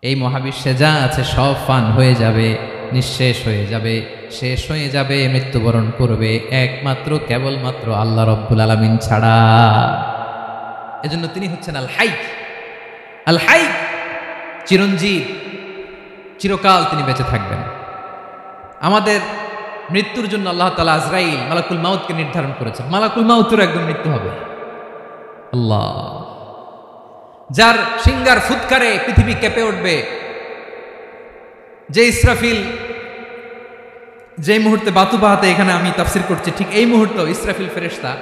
এই মহাবিশ্বে যা আছে সব ফান হয়ে যাবে, নিঃশেষ হয়ে যাবে, শেষ হয়ে যাবে, মৃত্যুবরণ করবে একমাত্র কেবলমাত্র আল্লাহ রব্বুল আলামিন ছাড়া। এজন্য তিনি হচ্ছেন আল হাই। আল হাই চিরঞ্জীব, চিরকাল তিনি বেঁচে থাকবেন। আমাদের মৃত্যুর জন্য আল্লাহ তাআলা আজরাইল মালাকুল মাউতকে নির্ধারণ করেছেন। মালাকুল মাউতের একদম মৃত্যু হবে। আল্লাহ, যার সিঙ্গার ফুৎকারে পৃথিবী কেঁপে উঠবে, যে ইসরাফিল যে মুহূর্তে বাতু বাহাতে এখানে আমি তাফসির করছি, ঠিক এই মুহূর্তে ইসরাফিল ফেরেশতা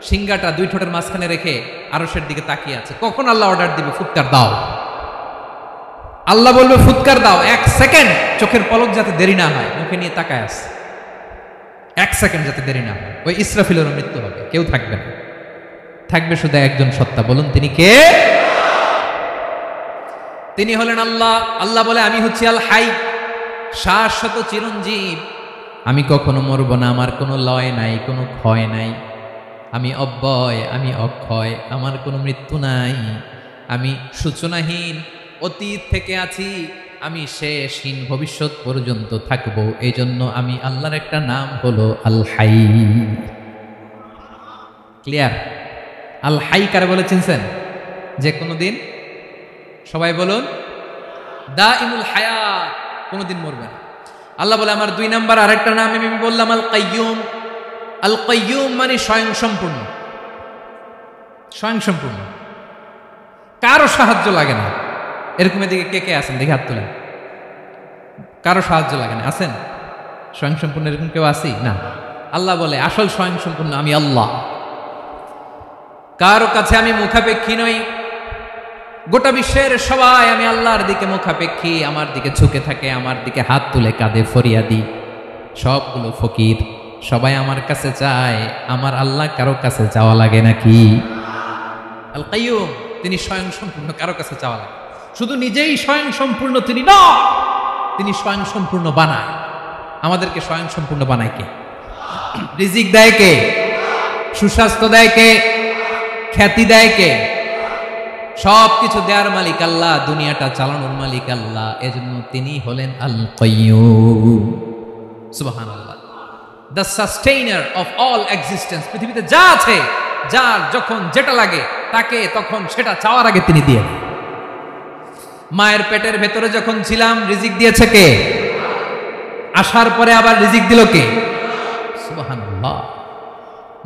সিঙ্গাটা দুই ঠোঁটের মাঝখানে রেখে আরশের দিকে তাকিয়ে আছে। কখন আল্লাহ অর্ডার দিবে ফুৎকার দাও, আল্লাহ বলবে ফুৎকার দাও, 1 সেকেন্ড চোখের পলক যাতে দেরি না হয়, মুখে নিয়ে তাকায় আছে, 1 সেকেন্ড যাতে দেরি না হয়। ওই ইসরাফিলেরও মৃত্যু হবে, কেউ থাকবে না, থাকবে শুধু একজন সত্তা। বলুন তিনি কে? তিনি হলেন আল্লাহ। আল্লাহ বলে আমি হচ্ছি আল হাই, শাশ্বত চিরঞ্জীব, আমি কখনো মরব না, আমার কোনো লয় নাই, কোনো ক্ষয় নাই, আমি অব্যয়, আমি অক্ষয়, আমার কোনো মৃত্যু নাই, আমি সূচনাহীন, অতীত থেকে আছি, আমি শেষহীন, ভবিষ্যৎ পর্যন্ত থাকবো। এই জন্য আমি আল্লাহর একটা নাম হলো আল হাই। ক্লিয়ার? আল হাই কারে বলে চিনছেন? যে কোনো দিন, সবাই বলুন, দাইমুল হায়াত, কোনোদিন মরবে না। আল্লাহ বলে আমার 2 নাম্বার আরেকটা নাম আমি বললাম আল কাইয়ুম। আল কাইয়ুম মানে স্বয়ংসম্পূর্ণ। স্বয়ংসম্পূর্ণ, কারো সাহায্য লাগে না। এরকম এদিকে কে কে আছেন দেখে হাত তোলেন। কারো সাহায্য লাগে না, আছেন? স্বয়ংসম্পূর্ণ এরকম কেউ আছি না? আল্লাহ বলে আসল স্বয়ংসম্পূর্ণ আমি আল্লাহ। কারো কাছে আমি মুখাপেক্ষী নই। গোটা বিশ্বের সবাই আমি আল্লাহর দিকে মুখাপেক্ষী, আমার দিকে ঝুঁকে থাকে, আমার দিকে হাত তুলে কাঁধে ফরিয়াদি। সবগুলো ফকির, সবাই আমার কাছে চায়। আমার আল্লাহ কারো কাছে চাওয়া লাগে নাকি? আল কাইয়ুম, তিনি স্বয়ংসম্পূর্ণ, কারো কাছে চাওয়া লাগে। শুধু নিজেই স্বয়ংসম্পূর্ণ তিনি না, তিনি স্বয়ংসম্পূর্ণ বানায়। আমাদেরকে স্বয়ংসম্পূর্ণ বানায় কে? রিজিক দেয় কে? সুস্বাস্থ্য দেয় কে? খ্যাতি দেয় কে? সব কিছু দেওয়ার মালিক আল্লাহ, দুনিয়াটা চালানোর মালিক আল্লাহ। এজন্য তিনি হলেন আল কাইয়ুম। সুবহানাল্লাহ, the sustainer of all existence. পৃথিবীতে যা আছে, যার যখন যেটা লাগে তাকে তখন সেটা চাওয়ার আগে তিনি দিয়ে দেন। মায়ের পেটের ভেতরে যখন ছিলাম রিজিক দিয়েছে কে? আসার পরে আবার রিজিক দিল কে? সুবহানাল্লাহ।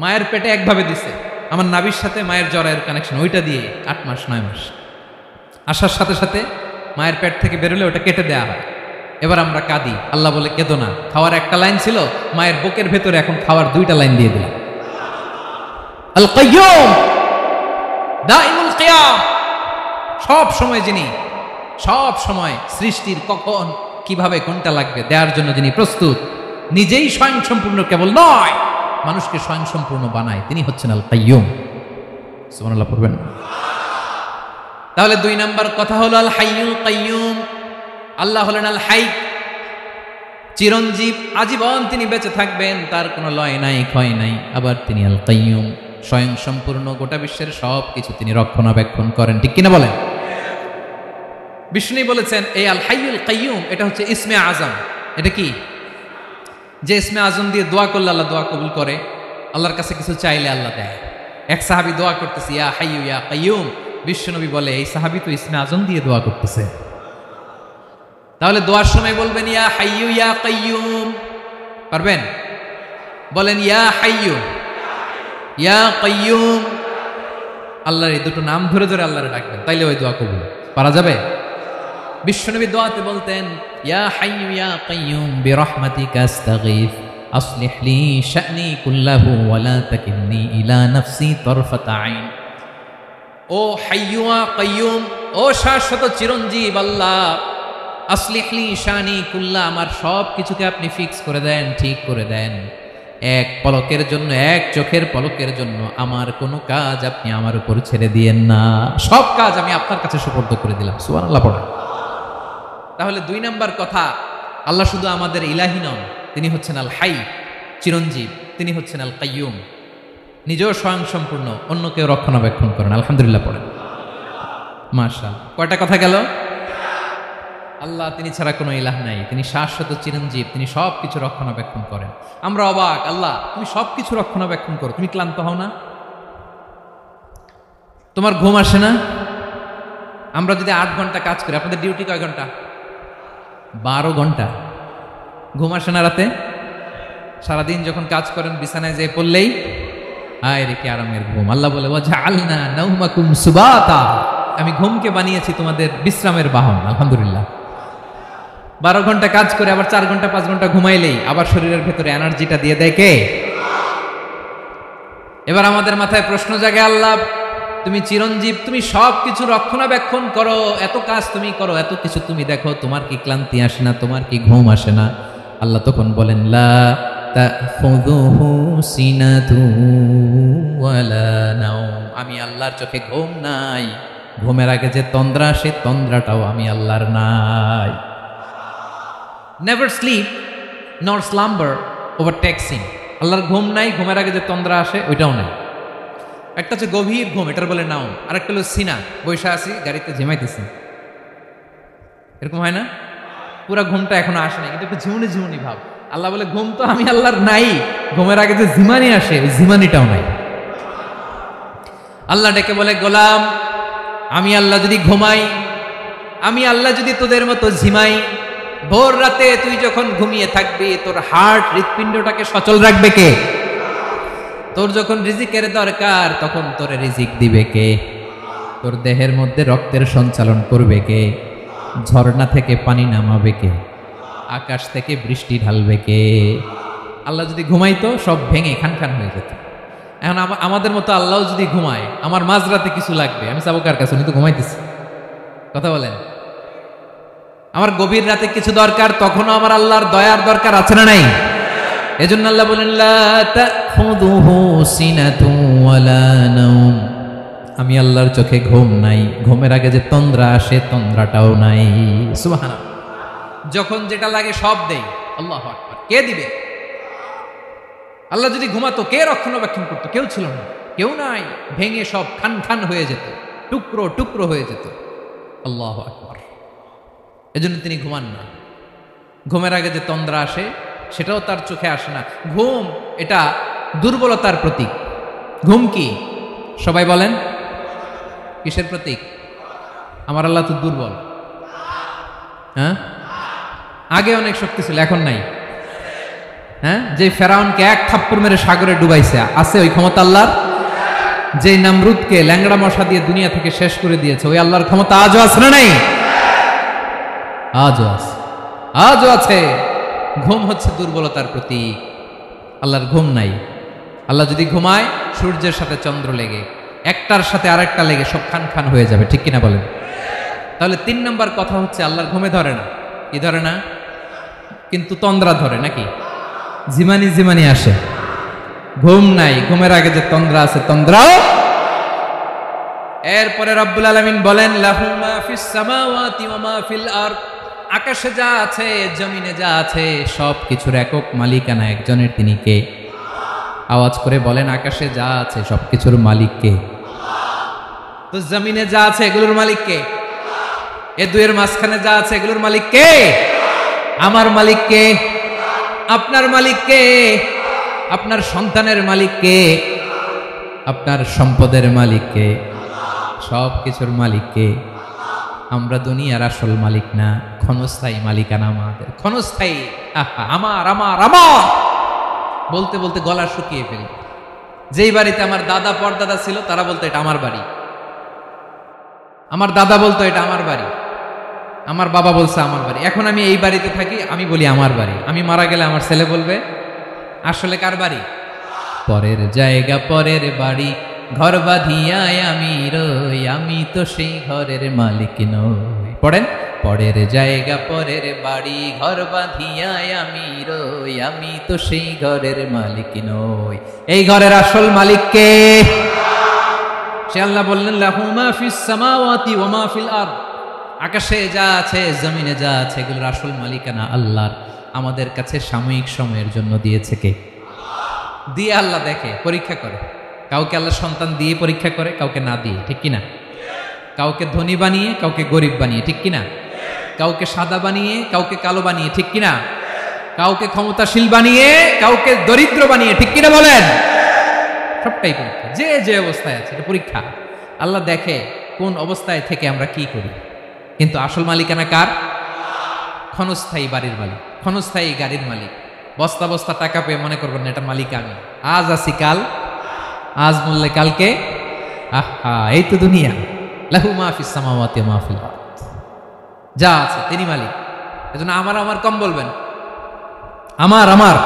মায়ের পেটে একভাবে দিছে, আমার নাভির সাথে মায়ের জরায়ের কানেকশন, ওইটা দিয়ে 8 মাস 9 মাস। আসার সাথে সাথে মায়ের পেট থেকে বেরোলে ওটা কেটে দেওয়া হয়। এবার আমরা কাঁদি, আল্লাহ বলে কেঁদো না, খাওয়ার একটা লাইন ছিল, মায়ের বুকের ভেতরে এখন খাওয়ার 2টা লাইন দিয়ে দিলাম। আল কাইয়ুম, দাইমুল কিয়াম, সব সময় যিনি, সব সময় সৃষ্টির কখন কিভাবে কোনটা লাগবে দেওয়ার জন্য যিনি প্রস্তুত, নিজেই স্বয়ংসম্পূর্ণ কেবল নয়, মানুষকে স্বয়ংসম্পূর্ণ বানায়, তিনি হচ্ছেন আল কাইয়ুম। সুবহানাল্লাহ পড়বেন। তাহলে 2 নাম্বার কথা হলো আল হাইয়ুল কাইয়ুম। আল্লাহ হলেন আল হাই, চিরঞ্জীব, আজীবন তিনি বেঁচে থাকবেন, তার কোনো লয় নাই, ক্ষয় নাই। আবার তিনি আল কাইয়ুম, স্বয়ংসম্পূর্ণ, গোটা বিশ্বের সব কিছু তিনি রক্ষণাবেক্ষণ করেন। ঠিক কিনা বলেন? বিষ্ণু বলেছেন এই আল হাইয়ুল কাইয়ুম এটা হচ্ছে ইসমে আজম। এটা কি? যে ইসমে আজম দিয়ে দোয়া করলে আল্লাহ দোয়া কবুল করে, আল্লাহর কাছে কিছু চাইলে আল্লাহ দেয়। এক সাহাবী দোয়া করতেছে ইয়া হাইয়ু ইয়া কাইয়ুম, বিশ্বনবী বলে এই সাহাবী তো ইসমে আজম দিয়ে দোয়া করতেছে, তাহলে দোয়ার সময় বলবেন ইয়া হাইয়ু ইয়া কাইয়ুম। পারবেন? বলেন ইয়া হাইয়ু ইয়া কাইয়ুম। আল্লাহর এই দুটো নাম ধরে ধরে আল্লাহরে ডাকবেন, তাইলে ওই দোয়া কবুল। পারা যাবে? বিশ্বনবী দোয়াতে বলতেন ইয়া হাইয়ু ইয়া কাইয়ুম বিরহমাতিকা আস্তাগীথ আসলিহ লি শা'নি কুল্লাহু ওয়া লা তাকিলনি ইলা নাফসি তারফাতা আইন। ও হাইয়ু ইয়া কাইয়ুম, ও শাশ্বত চিরঞ্জীব আল্লাহ, আসলিহ লি শা'নি কুল্লাহ, আমার সব কিছুকে আপনি ফিক্স করে দেন, ঠিক করে দেন। এক পলকের জন্য, এক চোখের পলকের জন্য আমার কোনো কাজ আপনি আমার উপর ছেড়ে দিয়েন না, সব কাজ আমি আপনার কাছে সুপর্দ করে দিলাম। সুবহানাল্লাহ পড়া। তাহলে 2 নাম্বার কথা, আল্লাহ শুধু আমাদের ইলাহি নন, তিনি হচ্ছেন আল হাই, চিরঞ্জীব, তিনি হচ্ছেন আল কাইয়ুম, নিজেও স্বয়ংসম্পূর্ণ, অন্যকেও রক্ষণাবেক্ষণ করেন। আলহামদুলিল্লাহ পড়েন। মাশাআল্লাহ। কয়টা কথা গেল? আল্লাহ তিনি ছাড়া কোনো ইলাহ নাই, তিনি শাশ্বত চিরঞ্জীব, তিনি সব কিছু রক্ষণাবেক্ষণ করেন। আমরা অবাক, আল্লাহ তুমি সব কিছু রক্ষণাবেক্ষণ করো, তুমি ক্লান্ত হও না? তোমার ঘুম আসে না? আমরা যদি 8 ঘন্টা কাজ করি, আপনাদের ডিউটি কয় ঘন্টা? 12 ঘন্টা। ঘুম আসে না রাতে? সারাদিন যখন কাজ করেন বিছানায় যেয়ে পড়লেই আয় রে কি আরামের ঘুম। আল্লাহ বলে ওয়াজআলনা নাওমাকুম সুবাতা, আমি ঘুমকে বানিয়েছি তোমাদের বিশ্রামের বাহন। আলহামদুলিল্লাহ। 12 ঘন্টা কাজ করে আবার 4 ঘন্টা 5 ঘন্টা ঘুমাইলেই আবার শরীরের ভেতরে এনার্জিটা দিয়ে দেয় কে? এবার আমাদের মাথায় প্রশ্ন জাগে, আল্লাহ তুমি চিরঞ্জীব, তুমি সব কিছু রক্ষণাবেক্ষণ করো, এত কাজ তুমি করো, এত কিছু তুমি দেখো, তোমার কি ক্লান্তি আসে না? তোমার কি ঘুম আসে না? আল্লাহ তখন বলেন লা তাখুযুহু সিনাতু ওয়ালা নাওম, আমি আল্লাহর চোখে ঘুম নাই। ঘুমের আগে যে তন্দ্রা, সে তন্দ্রাটাও আমি আল্লাহর নাই। নেভার স্লিপ নর স্লাম্বার ওভারটেকস হিম। আল্লাহর ঘুম নাই, ঘুমের আগে যে তন্দ্রা আসে ওইটাও নাই। একটা হচ্ছে গভীর ঘুম, এটার বলে নাও, আর একটা হলো সিনা, বৈশা আছি গাড়িতে ঝিমাইতেছি, এরকম হয় না? পুরা ঘুমটা এখনো আসে নাই, কিন্তু একটু ঝিমুনি ঝিমুনি ভাব। আল্লাহ বলে ঘুম তো আমি আল্লাহর নাই, ঘুমের আগে যে ঝিমানি আসে ওই ঝিমানিটাও নাই। আল্লাহ ডেকে বলে গোলাম, আমি আল্লাহ যদি ঘুমাই, আমি আল্লাহ যদি তোদের মতো ঝিমাই, ভোর রাতে তুই যখন ঘুমিয়ে থাকবি তোর হার্ট হৃৎপিণ্ডটাকে সচল রাখবে কে? তোর যখন রিজিকের দরকার তখন তোর রিজিক দিবে কে? তোর দেহের মধ্যে রক্তের সঞ্চালন করবে কে? ঝর্ণা থেকে পানি নামাবে কে? আকাশ থেকে বৃষ্টি ঢালবে কে? আল্লাহ যদি ঘুমাইতো সব ভেঙে খান খান হয়ে যেত। এখন আমাদের মতো আল্লাহ যদি ঘুমায়, আমার মাঝরাতে কিছু লাগবে, আমি যাবো কার কাছে? উনি তো ঘুমাইতেছি। কথা বলেন, আমার গভীর রাতে কিছু দরকার, তখনও আমার আল্লাহর দয়ার দরকার আছে না নাই? এজন্য আল্লাহ বলেন লা তাখুযুহু সিনাতু ওয়ালা নাওম, আমি আল্লাহর চোখে ঘুম নাই, ঘুমের আগে যে তন্দ্রা আসে তন্দ্রাটাও নাই। সুবহানাল্লাহ। যখন যেটা লাগে সব দেই। আল্লাহু আকবার। কে দিবে? আল্লাহ যদি ঘুমাতো কে রক্ষণাবেক্ষণ করতো? কেউ ছিল না, কেউ নাই, ভেঙে সব খান খান হয়ে যেত, টুকরো টুকরো হয়ে যেত। আল্লাহু আকবার। এজন্য তিনি ঘুমান না। ঘুমের আগে যে তন্দ্রা আসে সেটাও তার চোখে আসে না। ঘুম এটা দুর্বলতার প্রতীক। ঘুম কি? সবাই বলেন, কিসের প্রতীক? আমার আল্লাহ তো দুর্বল। হ্যাঁ, আগে অনেক শক্তি ছিল, এখন নাই। হ্যাঁ, যে ফেরাউনকে এক থাপ্পড় মেরে সাগরে ডুবাইছে, আছে ওই ক্ষমতা আল্লাহর? যে নামরুদকে ল্যাংড়া মশা দিয়ে দুনিয়া থেকে শেষ করে দিয়েছে, ওই আল্লাহর ক্ষমতা আজও আছে না নাই? আজও আছে, আজও আছে। ঘুম হচ্ছে দুর্বলতার প্রতীক। আল্লাহর ঘুম নাই। আল্লাহ যদি ঘুমায়, সূর্যের সাথে চন্দ্র লেগে, একটার সাথে আরেকটা লেগে সব খান খান হয়ে যাবে, ঠিক কিনা বলেন? তাহলে 3 নম্বর কথা হচ্ছে আল্লাহর ঘুমে ধরে না। কি ধরে না? কিন্তু তন্দ্রা ধরে নাকি? জিমানি জিমানি আসে। ঘুম নাই, ঘুমের আগে যে তন্দ্রা আছে তন্দ্রাও। এরপরে রব্বুল আলামিন বলেন লাহু মা ফিস সামাওয়াতি ওয়া মা ফিল আরদ, আকাশে যা আছে জমিনে যা আছে সব কিছুর একক মালিকানা একজনের, তিনি কে? আওয়াজ করে বলেন, আকাশে যা আছে সব কিছুর মালিক কে? তো জমিনে যা আছে এগুলোর মালিক কে? এ দুয়ের মাঝখানে যা আছে এগুলোর মালিক কে? আমার মালিক কে? আপনার মালিক কে? আপনার সন্তানের মালিক কে? আপনার সম্পদের মালিক কে? সব কিছুর মালিক কে? আমরা দুনিয়ার আসল মালিক না, ক্ষণস্থায়ী মালিকানা আমাদের, ক্ষণস্থায়ী। আমার আমার আমার বলতে বলতে গলা শুকিয়ে ফেলি। যেই বাড়িতে আমার দাদা পরদাদা ছিল তারা বলতো এটা আমার বাড়ি, আমার দাদা বলতো এটা আমার বাড়ি, আমার বাবা বলছে আমার বাড়ি। এখন আমি এই বাড়িতে থাকি, আমি বলি আমার বাড়ি। আমি মারা গেলে আমার ছেলে বলবে আসলে কার বাড়ি? পরের জায়গা পরের বাড়ি, ঘর বাঁধিয়ায় আমি রই, আমি তো সেই ঘরের মালিক নই। পড়েন, পরের জায়গা পরের বাড়ি, ঘর বাঁধিয়ায় আমি রই, আমি তো সেই ঘরের মালিক নই। এই ঘরের আসল মালিক কে? সে আল্লাহ বললেন লাহু মা ফিস সামাওয়াতি ওয়া মা ফিল আরদ, আকাশে যা আছে জমিনে যা আছে এগুলোর আসল মালিকানা আল্লাহর। আমাদের কাছে সাময়িক সময়ের জন্য দিয়েছে কে? দিয়ে আল্লাহ দেখে, পরীক্ষা করে। কাউকে আল্লাহ সন্তান দিয়ে পরীক্ষা করে, কাউকে না দিয়ে, ঠিক কিনা? কাউকে ধনী বানিয়ে, কাউকে গরিব বানিয়ে, ঠিক কিনা? কাউকে সাদা বানিয়ে কাউকে কালো বানিয়ে, ঠিক কিনা? কাউকে ক্ষমতাশীল বানিয়ে কাউকে দরিদ্র বানিয়ে, ঠিক কিনা বলেন? সবটাই পরীক্ষা, যে যে অবস্থায় আছে এটা পরীক্ষা। আল্লাহ দেখে কোন অবস্থায় থেকে আমরা কি করি। কিন্তু আসল মালিকানা কার? ক্ষণস্থায়ী বাড়ির মালিক, ক্ষণস্থায়ী গাড়ির মালিক। বস্তা বস্তা টাকা পেয়ে মনে করবেন না এটা মালিক আমি, আজ আছি কাল, আজ মরলে কালকে। আহা, এই তো দুনিয়া। লাহু মা ফিস সামাওয়াতি ওয়া মা ফিল আরদ, যা আছে তিনি মালিক। এজন্য আমার আমার কম বলবেন, আমার আমার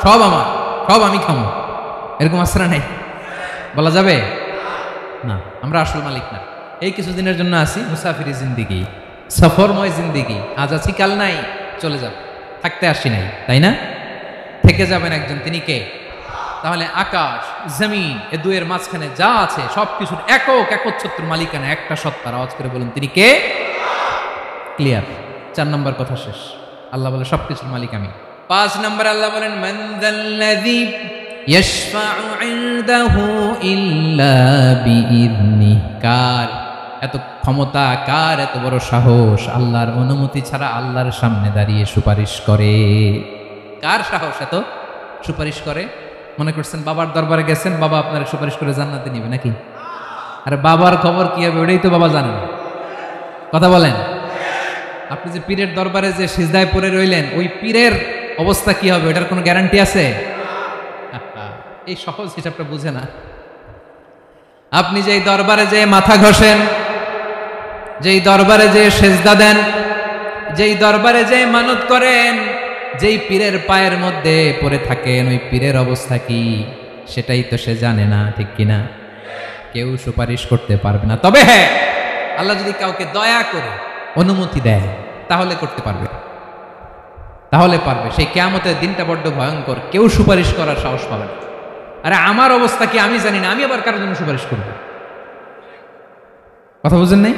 সব আমার, সব আমি খামো, এরকম আশ্রয় নাই, বলা যাবে না। আমরা আসল মালিক না। এই কিছুদিনের জন্য আছি মুসাফিরি জিন্দিগি, সফরময় জিন্দিগি। আজ আছি কাল নাই, চলে যাব, থাকতে আসি নাই, তাই না? থেকে যাবেন একজন, তিনি কে? তাহলে আকাশ জমিন এ দুয়ের মাঝখানে যা আছে সবকিছুর একক একচ্ছত্র মালিকানা একটা সত্তার। আওয়াজ করে বলুন তিনি কে? ক্লিয়ার। 4 নম্বর কথা শেষ। আল্লাহ বলে সবকিছুর মালিক আমি। 5 নম্বর আল্লাহ বলেন মান যাল্লাযী ইয়াশফাউ ইনদাহু ইল্লা বিইذনিহি। কার এত ক্ষমতা, কার এত বড় সাহস আল্লাহর অনুমতি ছাড়া আল্লাহর সামনে দাঁড়িয়ে সুপারিশ করে? কার সাহস এত সুপারিশ করে? মনে করছেন বাবার দরবারে গেছেন, বাবা আপনার সুপারিশ করে জান্নাতে নিবে নাকি? আরে বাবার খবর কি হবে ওটাই তো বাবা জানেন। কথা বলেন। আপনি যে পীরের দরবারে যে সিজদায় পড়ে রইলেন, ওই পীরের অবস্থা কি হবে ওটার কোনো গ্যারান্টি আছে? এই সহজ হিসাবটা বুঝে না। আপনি যেই দরবারে যে মাথা ঘষেন, যেই দরবারে যে সেজদা দেন, যেই দরবারে যে মানত করেন, যেই পীরের পায়ের মধ্যে পড়ে থাকেন, ওই পীরের অবস্থা কি সেটাই তো সে জানে না, ঠিক কিনা? কেউ সুপারিশ করতে পারবে না। তবে হ্যাঁ, আল্লাহ যদি কাউকে দয়া করে অনুমতি দেয় তাহলে করতে পারবে, তাহলে পারবে। সেই কিয়ামতের দিনটা বড্ড ভয়ঙ্কর, কেউ সুপারিশ করার সাহস পাবে না। আরে আমার অবস্থা কি আমি জানি না, আমি আবার কারোর জন্য সুপারিশ করব? কথা বুঝেন নাই?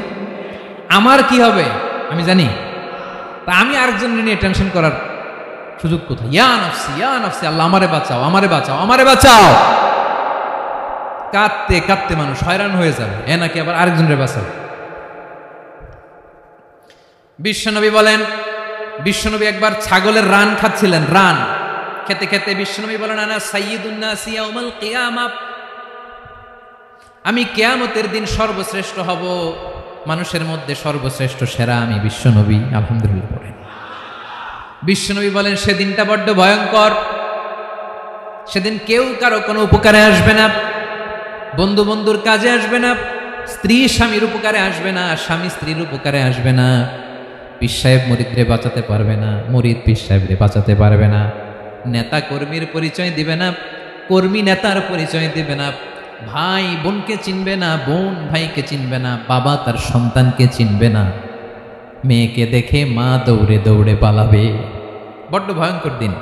আমার কি হবে আমি জানি, তা আমি আরেকজন নিয়ে টেনশন করার সুযোগ কোথায়? ইয়া নফসি, ইয়া নফসি, আল্লাহ আমারে বাঁচাও, আমারে বাঁচাও, আমারে বাঁচাও। কাঁদতে কাঁদতে মানুষ হয়রান হয়ে যাবে, এ নাকি আবার আরেকজনের বাঁচাবে। বিশ্বনবী বলেন, বিশ্বনবী একবার ছাগলের রান খাচ্ছিলেন, রান খেতে খেতে বিশ্বনবী বলেন আনা সাইয়্যিদুন নাসি ইয়াউমাল কিয়ামাহ, আমি কিয়ামতের দিন সর্বশ্রেষ্ঠ হব, মানুষের মধ্যে সর্বশ্রেষ্ঠ সেরা আমি বিশ্বনবী। আলহামদুলিল্লাহ পড়েন। বিশ্বনবী বলেন সেদিনটা বড্ড ভয়ঙ্কর, সেদিন কেউ কারো কোনো উপকারে আসবে না, বন্ধু বন্ধুর কাজে আসবে না, স্ত্রী স্বামীর উপকারে আসবে না, স্বামী স্ত্রীর উপকারে আসবে না, পীর সাহেব মুরিদরে বাঁচাতে পারবে না, মুরিদ পীর সাহেবরে বাঁচাতে পারবে না, নেতা কর্মীর পরিচয় দিবে না, কর্মী নেতার পরিচয় দিবে না, ভাই বোনকে চিনবে না, বোন ভাইকে চিনবে না, বাবা তার সন্তানকে চিনবে না, মেয়েকে দেখে মা দৌড়ে দৌড়ে পালাবে। বড্ড ভয়ঙ্কর দিন।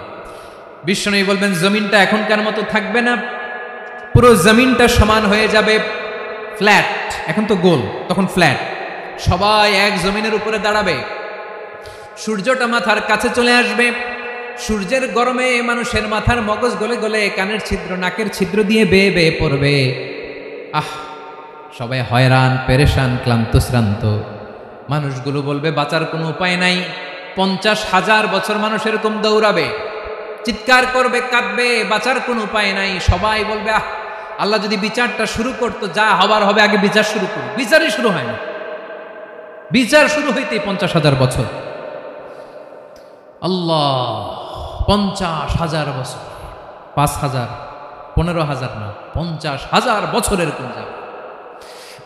বিশ্বনবী বলবেন জমিনটা এখনকার মতো থাকবে না, পুরো জমিনটা সমান হয়ে যাবে, ফ্ল্যাট। এখন তো গোল, তখন ফ্ল্যাট। সবাই এক জমিনের উপরে দাঁড়াবে, সূর্যটা মাথার কাছে চলে আসবে, সূর্যের গরমে মানুষের মাথার মগজ গলে গলে কানের ছিদ্র নাকের ছিদ্র দিয়ে বেয়ে বেয়ে পড়বে। আহ, সবাই হয়রান, পেরেশান, ক্লান্ত শ্রান্ত। মানুষগুলো বলবে বাঁচার কোনো উপায় নাই। 50,000 বছর মানুষ এরকম দৌড়াবে, চিৎকার করবে, কাঁদবে, বাঁচার কোনো উপায় নাই। সবাই বলবে আহ, আল্লাহ যদি বিচারটা শুরু করতো, যা হবার হবে আগে বিচার শুরু করুন। বিচারই শুরু হয় না, বিচার শুরু হইতেই 50,000 বছর। আল্লাহ, 50,000 বছর, 5,000, 15,000 না, 50,000 বছর এরকম যাবে।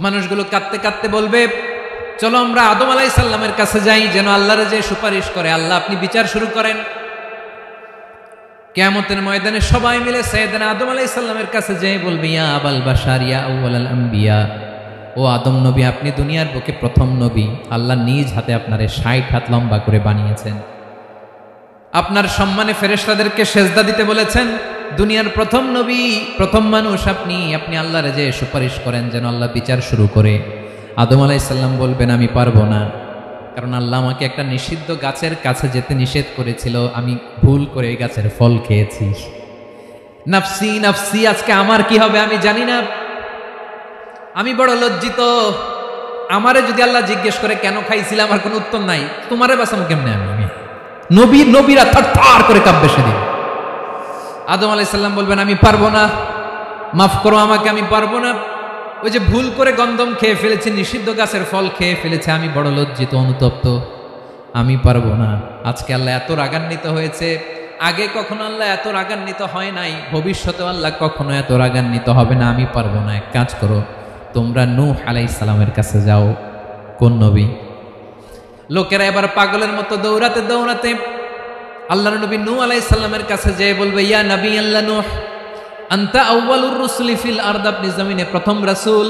মানুষগুলো কাঁদতে কাঁদতে বলবে চলো আমরা আদম আলাইহিস সালামের কাছে যাই, যেন আল্লাহর যে সুপারিশ করে, আল্লাহ আপনি বিচার শুরু করেন। কিয়ামতের ময়দানে সবাই মিলে সাইয়েদনা আদম আলাইহিস সালামের কাছে যেয়ে বলবে ইয়া আবাল বাশার ইয়া আউয়ালাল আম্বিয়া, ও আদম নবী, আপনি দুনিয়ার বুকে প্রথম নবী, আল্লাহ নিজ হাতে আপনারে 60 হাত লম্বা করে বানিয়েছেন, আপনার সম্মানে ফেরেশতাদেরকে সেজদা দিতে বলেছেন, দুনিয়ার প্রথম নবী, প্রথম মানুষ আপনি, আপনি আল্লাহর যে সুপারিশ করেন যেন আল্লাহ বিচার শুরু করে। আদম আলাইহিস সালাম বলবেন আমি পারবো না, কারণ আল্লাহ আমাকে একটা নিষিদ্ধ গাছের কাছে যেতে নিষেধ করেছিল, আমি ভুল করে এই গাছের ফল খেয়েছি। নাফসি নাফসি, আজকে আমার কি হবে আমি জানি না, আমি বড় লজ্জিত, আমারে যদি আল্লাহ জিজ্ঞেস করে কেন খাইছিলাম, আমার কোনো উত্তর নাই, তোমারে বাঁচাবো কেমনে আমি? নবীরা থরথর করে কাঁপবে সেদিন। আদম আলাইহিস সালাম বলবেন আমি পারবো না, মাফ করো আমাকে, আমি পারবো না। ওই যে ভুল করে গন্ধম খেয়ে ফেলেছি, নিষিদ্ধ গাছের ফল খেয়ে ফেলেছে, আমি বড় লজ্জিত, অনুতপ্ত, আমি পারবো না। আজকে আল্লাহ এত রাগান্বিত হয়েছে, আগে কখনো আল্লাহ এত রাগান্বিত হয় নাই, ভবিষ্যতে আল্লাহ কখনো এত রাগান্বিত হবে না। আমি পারবো না। এক কাজ করো, তোমরা নূহ আলাইহিস সালামের কাছে যাও। কোন নবী? লোকেরা এবার পাগলের মতো দৌড়াতে দৌড়াতে আল্লাহর নবী নূহ আলাইহিস সালামের কাছে যেয়ে বলবে, ইয়া নবী আল্লাহ নূহ, আনতা আউয়ালুর রুসুলি ফিল আরদ, আপনি জমিনে প্রথম রাসূল।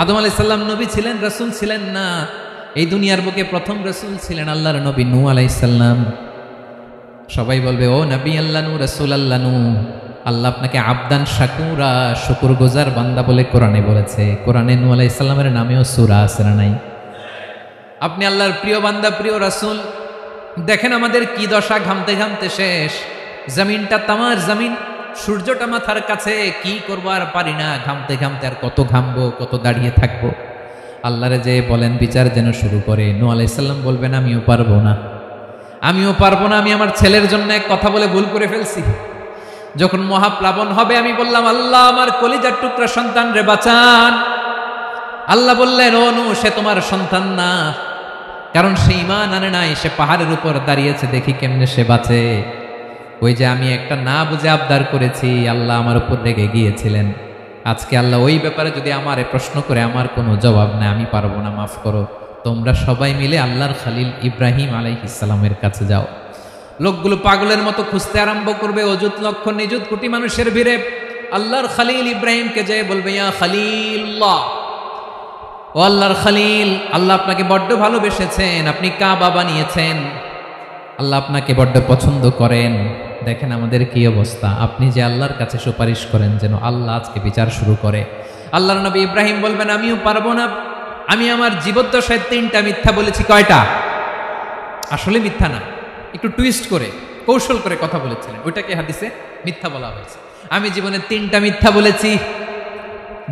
আদম আলাইহিস সালাম নবী ছিলেন, রাসূল ছিলেন না। এই দুনিয়ার বুকে প্রথম রাসূল ছিলেন আল্লাহর নবী নূহ আলাইহিস সালাম। সবাই বলবে, ও নবী আল্লাহ নূহ, রাসূল আল্লাহ নূহ, আল্লাহ আপনাকে আবদান শাকুরা, শুকরগুজার বান্দা বলে কোরআনে বলেছে। কোরআনে নূহ আলাইহিস সালামের নামেও সূরা আছে না নাই? আপনি আল্লাহর প্রিয় বান্দা, প্রিয় রাসূল। দেখেন আমাদের কি দশা, ঘামতে ঘামতে শেষ। জমিনটা তামার জমিন, সূর্যটা মাথার কাছে, কি করবো আর পারি না, ঘামতে ঘামতে আর কত ঘামবো, কত দাঁড়িয়ে থাকবো। আল্লাহরে যে বলেন বিচার যেন শুরু করে। নূহ আলাইহিস সালাম বলবেন আমিও পারবো না, আমিও পারবো না। আমি আমার ছেলের জন্য এক কথা বলে ভুল করে ফেলছি। যখন মহাপ্লাবন হবে আমি বললাম, আল্লাহ আমার কলিজার টুকরা সন্তান রে বাঁচান। আল্লাহ বললেন, ও নূহ, সে তোমার সন্তান না, কারণ সে ঈমান আনে নাই, সে পাহাড়ের উপর দাঁড়িয়েছে, দেখি কেমনে সে বাঁচে। ওই যে আমি একটা না বুঝে আবদার করেছি, আল্লাহ আমার উপর রেগে গিয়েছিলেন। আজকে আল্লাহ ওই ব্যাপারে যদি আমারে প্রশ্ন করে, আমার কোনো জবাব নাই, আমি পারবো না, মাফ করো। তোমরা সবাই মিলে আল্লাহর খালিল ইব্রাহিম আলাইহিস সালামের কাছে যাও। লোকগুলো পাগলের মতো খুঁজতে আরম্ভ করবে, অযুত লক্ষ নিযুত কোটি মানুষের ভিড়ে আল্লাহর খালিল ইব্রাহিমকে যেয়ে বলবে, ইয়া খালিল্লাহ, ও আল্লাহর খালিল, আল্লাহ আপনাকে বড্ড ভালোবেসেছেন, আপনি কাবা বানিয়েছেন, আল্লাহ আপনাকে বড্ড পছন্দ করেন। দেখেন আমাদের কি অবস্থা। আপনি যে আল্লাহর কাছে সুপারিশ করেন যেন আল্লাহ আজকে বিচার শুরু করে। আল্লাহর নবী ইব্রাহিম বলবেন, আমিও পারবো না। আমি আমার জীবদ্দশায় 3টা মিথ্যা বলেছি। কয়টা? আসলে মিথ্যা না, একটু টুইস্ট করে, কৌশল করে কথা বলেছিলেন, ওইটাকে হাদিসে মিথ্যা বলা হয়েছে। আমি জীবনে 3টা মিথ্যা বলেছি,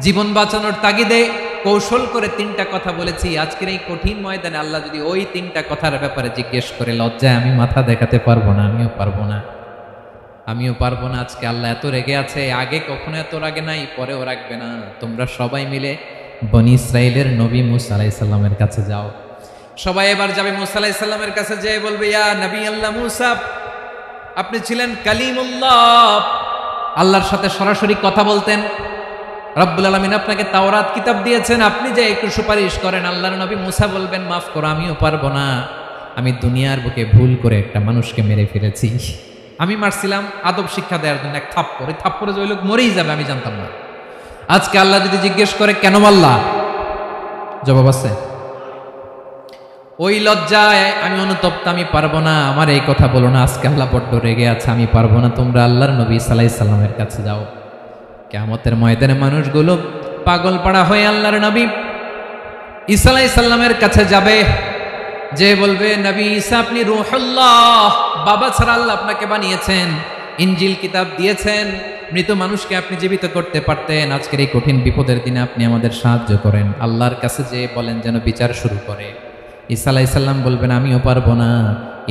জীবন বাঁচানোর তাগিদে কৌশল করে 3টা কথা বলেছি। আজকের এই কঠিন ময়দানে আল্লাহ যদি ওই 3টা কথার ব্যাপারে জিজ্ঞেস করে, লজ্জায় আমি মাথা দেখাতে পারবো না, আমিও পারবো না, আমিও পারবো না। আজকে আল্লাহ এত রেগে আছে, আগে কখনো এত রাগে নাই, পরেও রাখবে না। তোমরা সবাই মিলে বনি ইসরাইলের নবী মূসা আলাইহিস সালামের কাছে যাও। সবাই এবার যাবে মূসা আলাইহিস সালামের কাছে, যেয়ে বলবে, ইয়া নবী আল্লাহ মূসা, আপনি ছিলেন কালিমুল্লাহ, আল্লাহর সাথে সরাসরি কথা বলতেন। রব্বুল আলামিন আপনাকে তাওরাত কিতাব দিয়েছেন, আপনি যে একটু সুপারিশ করেন। আল্লাহর নবী মূসা বলবেন, মাফ করো, আমিও পারবো না। আমি দুনিয়ার বুকে ভুল করে একটা মানুষকে মেরে ফেলেছি। আমি মারছিলাম আদব শিক্ষা দেওয়ার জন্য এক থাপ্পড়, থাপ্পড়ে যে ওই লোক মরেই যাবে আমি জানতাম না। আজকে আল্লাহ যদি জিজ্ঞেস করে কেন মারলা, জবাব আছে? ওই লজ্জায় আমি অনুতপ্ত, আমি পারবো না, আমার এই কথা বলো না। আজকে আল্লাহ বড্ড রেগে আছে, আমি পারবো না। তোমরা আল্লাহর নবী ঈসা আলাইহিস সালামের কাছে যাও। কিয়ামতের ময়দানে মানুষগুলো পাগল পাড়া হয়ে আল্লাহর নবী ঈসা আলাইহিস সালামের কাছে যাবে, যে বলবে, নবী ঈসা আপনি রূহুল্লাহ, বাবা ছাড়া আল্লাহ আপনাকে বানিয়েছেন, ইনজিল কিতাব দিয়েছেন, মৃত মানুষকে আপনি জীবিত করতে পারতেন। আজকের এই কঠিন বিপদের দিনে আপনি আমাদের সাহায্য করেন। আল্লাহর কাছে যে বলেন যেন বিচার শুরু করে। ঈসা আলাইহিস সালাম বলবেন, আমিও পারবো না।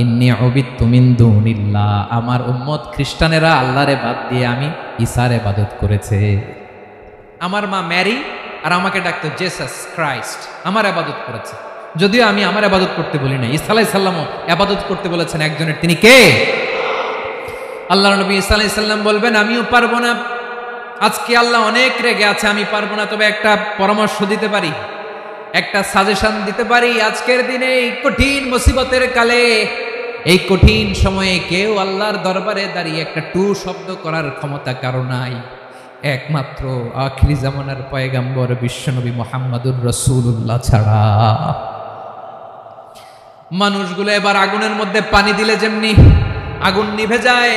ইন্নী উবিদতু মিন দুনিল্লাহ, আমার উম্মত খ্রিস্টানেরা আল্লাহরে বাদ দিয়ে আমি ঈসার ইবাদত করেছে। আমার মা ম্যারি আর আমাকে ডাকতো জেসাস ক্রাইস্ট, আমার ইবাদত করেছে। যদিও আমি আমার ইবাদত করতে বলি না, ঈসা আলাইহিস সালামও ইবাদত করতে বলেছেন একজনের, তিনি কে? আল্লাহর নবী ঈসা আলাইহিস সালাম বলবেন, আমিও পারবো না। আজকে আল্লাহ অনেক রেগে আছে, আমি পারবো না। তবে একটা পরামর্শ দিতে পারি, একটা সাজেশন দিতে পারি। আজকের দিনে এই কঠিন মুসিবতের কালে, এই কঠিন সময়ে কেউ আল্লাহর দরবারে দাঁড়িয়ে একটা টু শব্দ করার ক্ষমতা কারো নাই, একমাত্র আখিরি জামানার পয়গাম্বর বিশ্বনবী মুহাম্মদুর রাসূলুল্লাহ ছাড়া। মানুষগুলো এবার আগুনের মধ্যে পানি দিলে যেমনি আগুন নিভে যায়,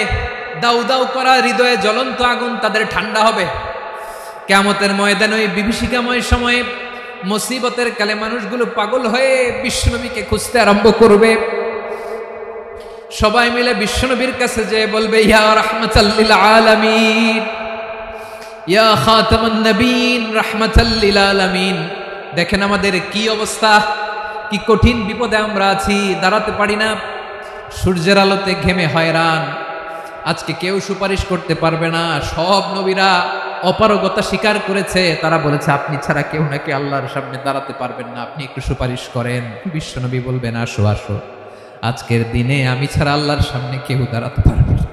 দাউ দাউ করা হৃদয়ে জ্বলন্ত আগুন তাদের ঠান্ডা হবে। কিয়ামতের ময়দানে ওই বিভীষিকাময় সময়ে, মুসিবতের কালে মানুষগুলো পাগল হয়ে বিশ্বনবীকে খুঁজতে আরম্ভ করবে। সবাই মিলে বিশ্বনবীর কাছে যেয়ে বলবে, ইয়া রাহমাতাল লিল আলামিন, ইয়া খাতামান নবীন রাহমাতাল লিল আলামিন, দেখেন আমাদের কি অবস্থা, কি কঠিন বিপদে আমরা আছি, দাঁড়াতে পারি না, সূর্যের আলোতে ঘেমে হয়রান। আজকে কেউ সুপারিশ করতে পারবে না। সব নবীরা অপারগতা স্বীকার করেছে, তারা বলেছে আপনি ছাড়া কেউ নাকি আল্লাহর সামনে দাঁড়াতে পারবেন না, আপনি একটু সুপারিশ করেন। বিশ্বনবী বলবেন আসো আসো, আজকের দিনে আমি ছাড়া আল্লাহর সামনে কেউ দাঁড়াতে পারবে না।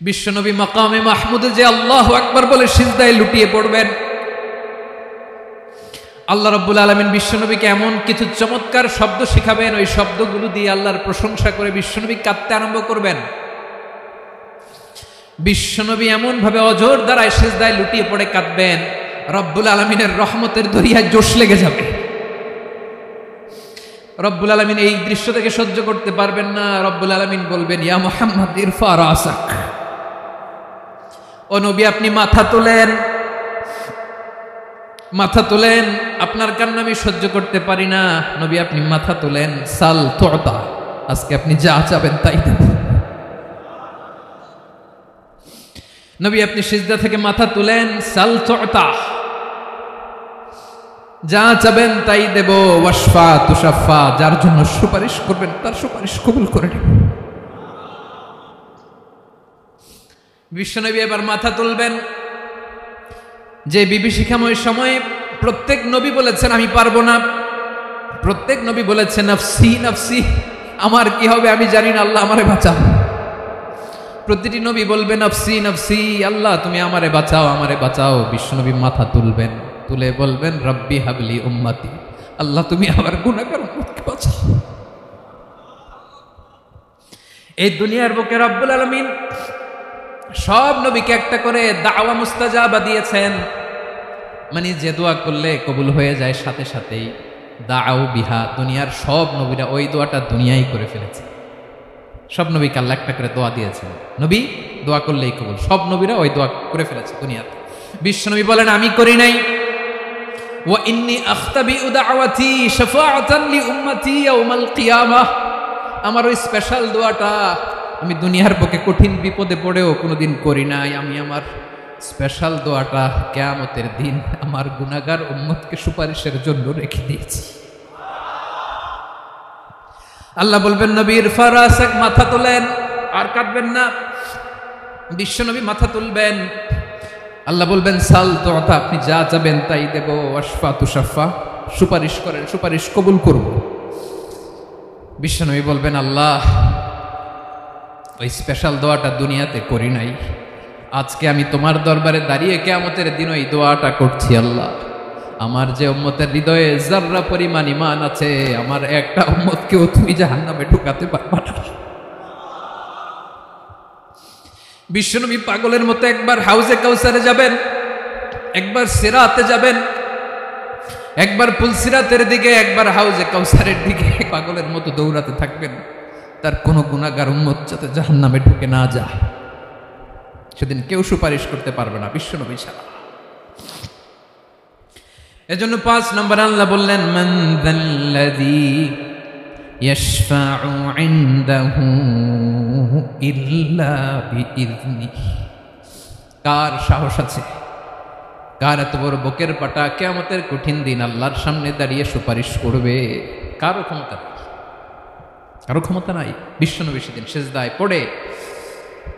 বিশ্বনবী মাকামে মাহমুদে যে আল্লাহু আকবার বলে সিজদায় লুটিয়ে পড়বেন, আল্লাহ রাব্বুল আলামিন বিশ্বনবীকে এমন কিছু চমৎকার শব্দ শিখাবেন, ওই শব্দগুলো দিয়ে আল্লাহর প্রশংসা করে বিশ্বনবী কাঁদতে আরম্ভ করবেন। বিশ্বনবী এমন ভাবে অজর দ্বারায় সিজদায় লুটিয়ে পড়ে কাঁদবেন, রব্বুল আলামিনের রহমতের দরিয়ায় জোশ লেগে যাবে। রব্বুল আলামিন এই দৃশ্য থেকে সহ্য করতে পারবেন না। রব্বুল আলামিন বলবেন ইয়া মুহাম্মদ ইরফা রাসাক, ও নবী আপনি মাথা তোলেন, মাথা তোলেন, আপনার কান্না আমি সহ্য করতে পারি না। নবী আপনি মাথা তোলেন, সাল তুতা, আজকে আপনি যা চাবেন তাই দেব। নবী আপনি সিজদা থেকে মাথা তুলেন, সাল তুতা, যা চাবেন তাই দেব। ওয়াশফা তুশাফা, যার জন্য সুপারিশ করবেন তার সুপারিশ কবুল করে নেব। বিশ্বনবী এবার মাথা তুলবেন। যে বিভীষিকাময় সময়ে প্রত্যেক নবী বলেছেন আমি পারবো না, প্রত্যেক নবী বলেছেন নফসি নফসি, আমার কি হবে আমি জানি না, আল্লাহ আমারে বাঁচাও। প্রতিটি নবী বলবে নফসি নফসি, আল্লাহ তুমি আমারে বাঁচাও আমারে বাঁচাও। বিশ্বনবী মাথা তুলবেন, তুলে বলবেন রব্বি হাবলি উম্মতি, আল্লাহ তুমি আমার গুনাহগার উম্মতকে বাঁচাও। এই দুনিয়ার বুকে রব্বুল আলামিন সব নবীকে একটা করে দাওয়া মুস্তাজাবা দিয়েছেন, মানে যে দোয়া করলে কবুল হয়ে যায় সাথে সাথেই। দাও বিহা, দুনিয়ার সব নবীরা ওই দোয়াটা দুনিয়াই করে ফেলেছে। সব নবীকে আল্লাহ একটা করে দোয়া দিয়েছেন, নবী দোয়া করলেই কবুল, সব নবীরা ওই দোয়া করে ফেলেছে দুনিয়াতে। বিশ্বনবী বলেন আমি করি নাই। ওয়া ইন্নী আখতাবিউ দাওয়াতি শাফাআতান লি উম্মতি ইয়াউমাল কিয়ামাহ, আমার ওই স্পেশাল দোয়াটা আমি দুনিয়ার বুকে কঠিন বিপদে পড়েও কোনোদিন করি নাই। আমি আমার স্পেশাল দোয়াটা কিয়ামতের দিন আমার গুনাহগার উম্মতকে সুপারিশের জন্য রেখে দিয়েছি। আল্লাহ বলবেন নবীর ফারাসাক, মাথা তোলেন, আর কাঁদবেন না। বিশ্বনবী মাথা তুলবেন, আল্লাহ বলবেন সাল তুতা, আপনি যা চাবেন তাই দেব। ওয়াশফা তুশাফা, সুপারিশ করেন সুপারিশ কবুল করব। বিশ্বনবী বলবেন আল্লাহ ওই স্পেশাল দোয়াটা দুনিয়াতে করি নাই, আজকে আমি তোমার দরবারে দাঁড়িয়ে কিয়ামতের দিন ওই দোয়াটা করছি। আল্লাহ আমার যে উম্মতের হৃদয়ে যাররা পরিমাণ ঈমান আছে, আমার একটা উম্মতকেও তুমি জাহান্নামে ঢুকাতে পারবা না। বিশ্বনবী পাগলের মতো একবার হাউজে কাউসারে যাবেন, একবার সিরাতে যাবেন, একবার পুলসিরাতের দিকে, একবার হাউজে কাউসারের দিকে পাগলের মতো দৌড়াতে থাকবেন। তার কোনো গুনাহগার উম্মত যাতে জাহান্নামে ঢুকে না যায়, সেদিন কেউ সুপারিশ করতে পারবে না বিশ্বনবী ছাড়া। এজন্য 5 নম্বর আল্লাহ বললেন মান যাল্লাযী ইয়াশফাউ ইনদাহু ইল্লা বিইযনিহি, কার সাহস আছে, কার এত বড় বুকের পাটা কিয়ামতের কঠিন দিন আল্লাহর সামনে দাঁড়িয়ে সুপারিশ করবে? কারো ক্ষমতা নেই, কারো ক্ষমতা নাই। বিশ্বনবী সেদিন সিজদায় পড়ে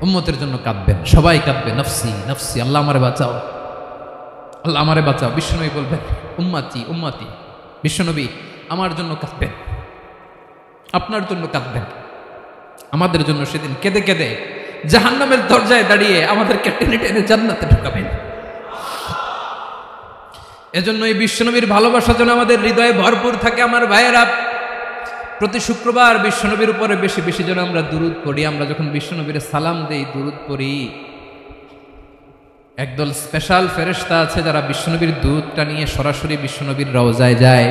উম্মতের জন্য কাঁদবেন, সবাই কাঁদবে নফসি নফসি, আল্লাহ আমারে বাঁচাও আল্লাহ আমারে বাঁচাও। বিশ্বনবী বলবেন উম্মতি উম্মতি, বিশ্বনবী আমার জন্য কাঁদবেন, আপনার জন্য কাঁদবেন, আমাদের জন্য সেদিন কেঁদে কেঁদে জাহান্নামের দরজায় দাঁড়িয়ে আমাদেরকে টেনে টেনে জান্নাতে ঢুকাবেন। এজন্য এই বিশ্বনবীর ভালোবাসা যেন আমাদের হৃদয়ে ভরপুর থাকে। আমার ভাইয়েরা, প্রতি শুক্রবার বিশ্বনবীর উপরে বেশি বেশি যেন আমরা দুরূদ পড়ি। আমরা যখন বিশ্বনবীর সালাম দেই, দুরূদ পড়ি, একদল স্পেশাল ফেরেশতা আছে যারা বিশ্বনবীর দুধটা নিয়ে সরাসরি বিশ্বনবীর রওজায় যায়,